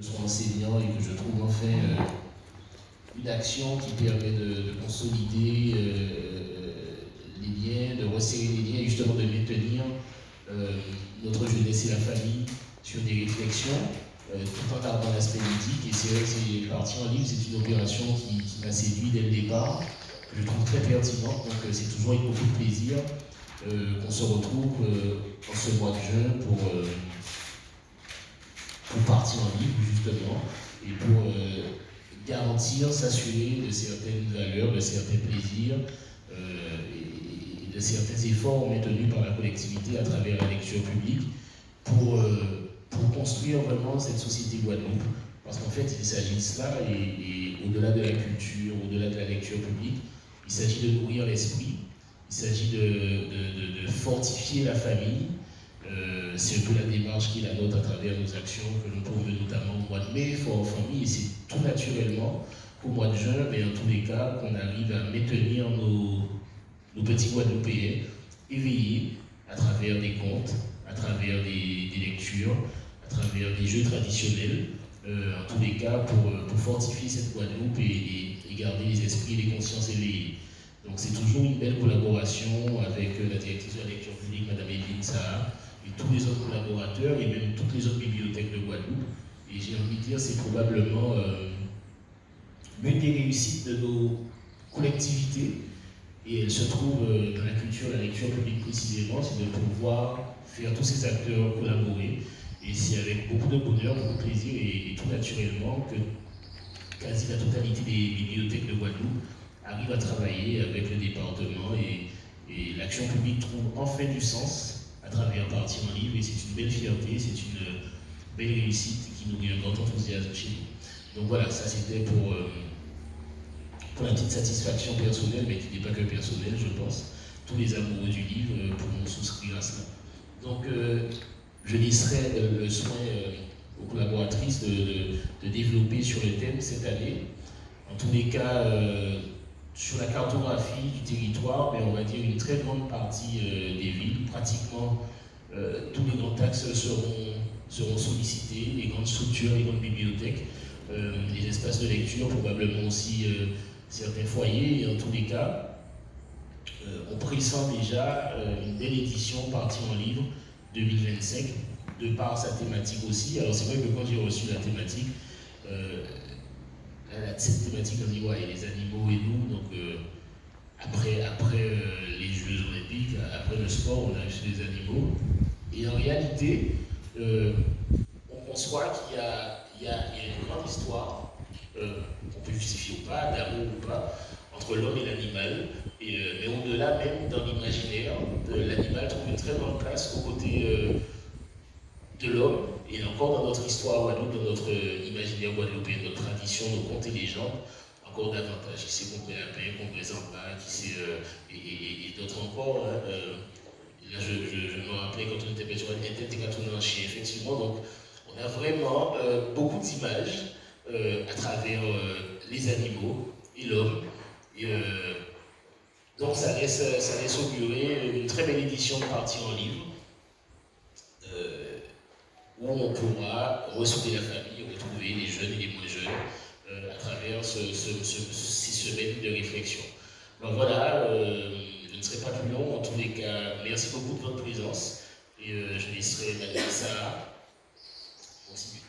je sois enseignant et que je trouve enfin une action qui permet de consolider les liens, de resserrer les liens et justement de maintenir notre jeunesse et la famille sur des réflexions, tout en gardant l'aspect ludique. Et c'est vrai que c'est parti en livre, c'est une opération qui m'a séduit dès le départ, que je trouve très pertinente, donc c'est toujours avec beaucoup de plaisir qu'on se retrouve en ce mois de juin pour partir en livre justement et pour garantir, s'assurer de certaines valeurs, de certains plaisirs et de certains efforts maintenus par la collectivité à travers la lecture publique pour construire vraiment cette société Guadeloupe. Parce qu'en fait, il s'agit de cela et au-delà de la culture, au-delà de la lecture publique, il s'agit de nourrir l'esprit, il s'agit de fortifier la famille. C'est un peu la démarche qui est la nôtre à travers nos actions que nous pouvons notamment au mois de mai, Fort en famille, et c'est tout naturellement qu'au mois de juin, mais en tous les cas, qu'on arrive à maintenir nos petits Guadeloupéens éveillés à travers des contes, à travers des lectures, à travers des jeux traditionnels, en tous les cas pour fortifier cette Guadeloupe et garder les esprits et les consciences éveillées. Donc c'est toujours une belle collaboration avec la directrice de la lecture publique, Mme Evelyne Saha, et tous les autres collaborateurs et même toutes les autres bibliothèques de Guadeloupe. Et j'ai envie de dire, c'est probablement l'une des réussites de nos collectivités. Et elle se trouve dans la culture, la lecture publique précisément, c'est de pouvoir faire tous ces acteurs collaborer. Et c'est avec beaucoup de bonheur, beaucoup de plaisir et tout naturellement que quasi la totalité des bibliothèques de Guadeloupe arrive à travailler avec le département et l'action publique trouve enfin du sens à travers Partir en livre et c'est une belle fierté, c'est une belle réussite qui nourrit un grand enthousiasme chez nous. Donc voilà, ça c'était pour la petite satisfaction personnelle, mais qui n'est pas que personnelle, je pense. Tous les amoureux du livre pourront souscrire à cela. Donc je laisserai le soin aux collaboratrices de développer sur le thème cette année. En tous les cas, sur la cartographie du territoire, mais on va dire une très grande partie des villes, pratiquement tous les grands axes seront sollicités, les grandes structures, les grandes bibliothèques, les espaces de lecture, probablement aussi certains foyers, et en tous les cas, on pressent déjà une belle édition Partir en livre 2025, de par sa thématique aussi. Alors c'est vrai que quand j'ai reçu la thématique, cette thématique, on dit ouais, les animaux et nous, donc après les Jeux Olympiques, après le sport, on arrive sur les animaux. Et en réalité, on conçoit qu'il y a une grande histoire, qu'on peut justifier ou pas, d'amour ou pas, entre l'homme et l'animal. Mais au-delà même, dans l'imaginaire, l'animal trouve une très grande place aux côtés de l'homme, et encore dans notre histoire Guadeloupe, dans notre imaginaire guadeloupéen, notre tradition, nos contes et légendes, encore davantage. Qui sait qu'on peut Lapin, qu'on peut Zamba, qui sait, et d'autres encore. Hein, là, je me rappelais quand on était petit, on était quand on en chien, effectivement. Donc, on a vraiment beaucoup d'images à travers les animaux et l'homme. Et, donc, ça laisse augurer une très belle édition de Partir en livre. Où on pourra ressouder la famille, retrouver les jeunes et les moins jeunes à travers ces semaines de réflexion. Donc voilà, je ne serai pas plus long, en tous les cas, merci beaucoup de votre présence et je laisserai Madame Sarah continuer.